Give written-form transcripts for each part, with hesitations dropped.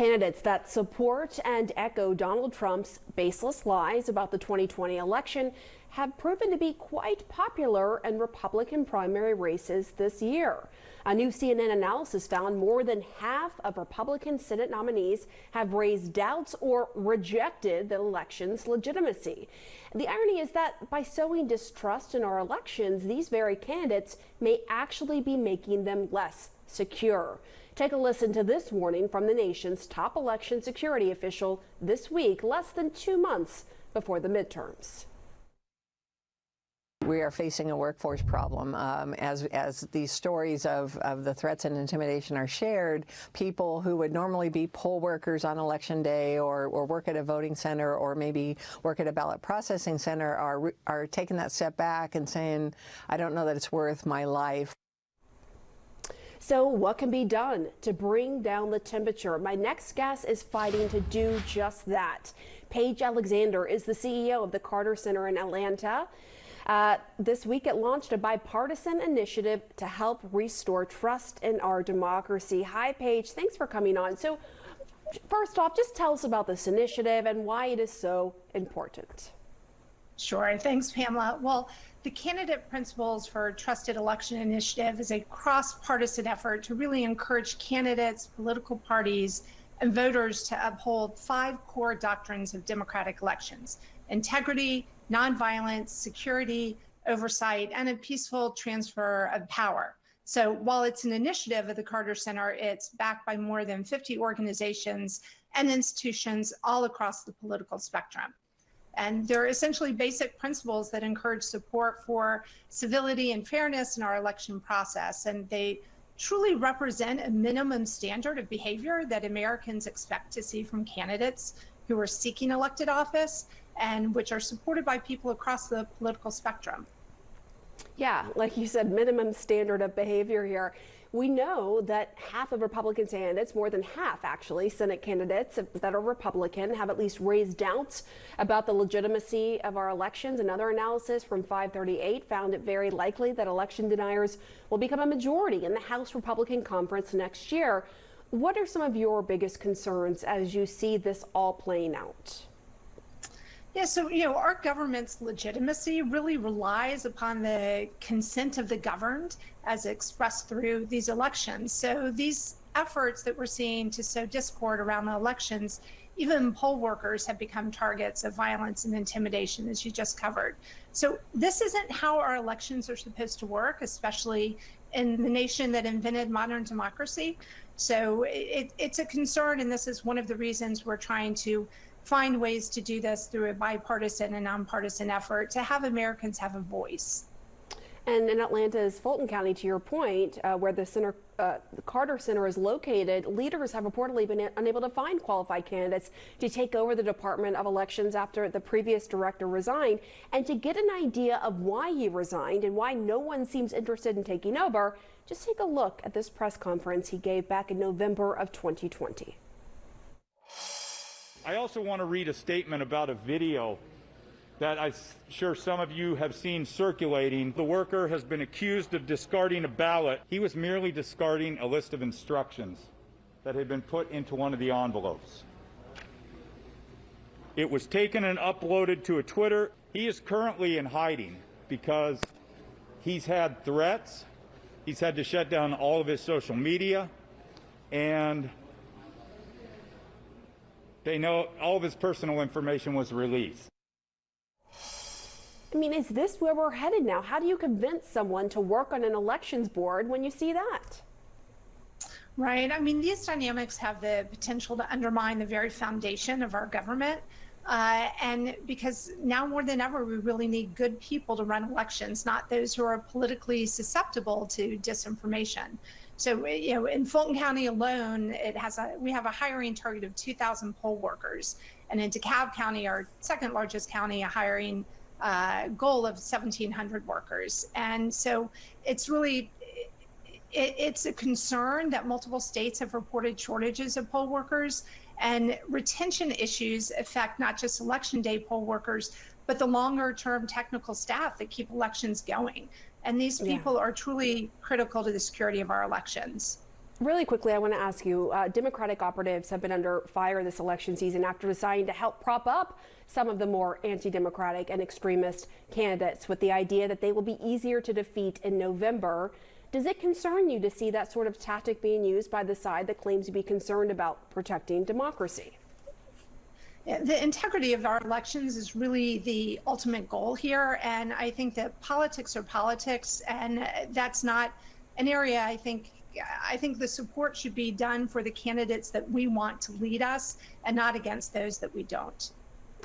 Candidates that support and echo Donald Trump's baseless lies about the 2020 election have proven to be quite popular in Republican primary races this year. A new CNN analysis found more than half of Republican Senate nominees have raised doubts or rejected the election's legitimacy. The irony is that by sowing distrust in our elections, these very candidates may actually be making them less secure. Take a listen to this warning from the nation's top election security official this week, less than 2 months before the midterms. We are facing a workforce problem. As these stories of the threats and intimidation are shared, people who would normally be poll workers on election day or work at a voting center or maybe work at a ballot processing center are taking that step back and saying, I don't know that it's worth my life. So what can be done to bring down the temperature? My next guest is fighting to do just that. Paige Alexander is the CEO of the Carter Center in Atlanta. This week it launched a bipartisan initiative to help restore trust in our democracy. Hi, Paige. Thanks for coming on. So first off, just tell us about this initiative and why it is so important. Sure. Thanks, Pamela. Well, the Candidate Principles for Trusted Election Initiative is a cross-partisan effort to really encourage candidates, political parties, and voters to uphold 5 core doctrines of democratic elections: integrity, nonviolence, security, oversight, and a peaceful transfer of power. So while it's an initiative of the Carter Center, it's backed by more than 50 organizations and institutions all across the political spectrum. And they're essentially basic principles that encourage support for civility and fairness in our election process. And they truly represent a minimum standard of behavior that Americans expect to see from candidates who are seeking elected office and which are supported by people across the political spectrum. Yeah, like you said, minimum standard of behavior here. We know that half of Republican candidates, more than half actually, Senate candidates that are Republican, have at least raised doubts about the legitimacy of our elections. Another analysis from 538 found it very likely that election deniers will become a majority in the House Republican Conference next year. What are some of your biggest concerns as you see this all playing out? Yeah, so, our government's legitimacy really relies upon the consent of the governed as expressed through these elections. So these efforts that we're seeing to sow discord around the elections, even poll workers have become targets of violence and intimidation, as you just covered. So this isn't how our elections are supposed to work, especially in the nation that invented modern democracy. So it's a concern, and this is one of the reasons we're trying to find ways to do this through a bipartisan and nonpartisan effort to have Americans have a voice. And in Atlanta's Fulton County, to your point, where the Carter Center is located, leaders have reportedly been unable to find qualified candidates to take over the Department of Elections after the previous director resigned. And to get an idea of why he resigned and why no one seems interested in taking over, just take a look at this press conference he gave back in November of 2020. I also want to read a statement about a video that I'm sure some of you have seen circulating. The worker has been accused of discarding a ballot. He was merely discarding a list of instructions that had been put into one of the envelopes. It was taken and uploaded to a Twitter. He is currently in hiding because he's had threats. He's had to shut down all of his social media, and they know all of his personal information was released. I mean, is this where we're headed now? How do you convince someone to work on an elections board when you see that? Right. I mean, these dynamics have the potential to undermine the very foundation of our government. And because now more than ever, we really need good people to run elections, not those who are politically susceptible to disinformation. So, in Fulton County alone, we have a hiring target of 2,000 poll workers. And in DeKalb County, our second largest county, a hiring goal of 1,700 workers. And so it's a concern that multiple states have reported shortages of poll workers, and retention issues affect not just election day poll workers, but the longer term technical staff that keep elections going. And these people are truly critical to the security of our elections. Really quickly, I want to ask you, Democratic operatives have been under fire this election season after deciding to help prop up some of the more anti-democratic and extremist candidates with the idea that they will be easier to defeat in November. Does it concern you to see that sort of tactic being used by the side that claims to be concerned about protecting democracy? The integrity of our elections is really the ultimate goal here. And I think that politics are politics, and that's not an area I think the support should be done for the candidates that we want to lead us and not against those that we don't.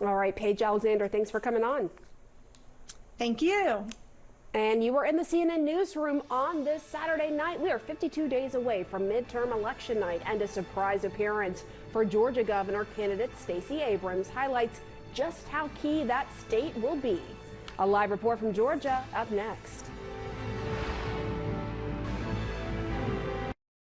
All right, Paige Alexander, thanks for coming on. Thank you. And you were in the CNN newsroom on this Saturday night. We are 52 days away from midterm election night, and a surprise appearance for Georgia Governor candidate Stacey Abrams highlights just how key that state will be. A live report from Georgia up next.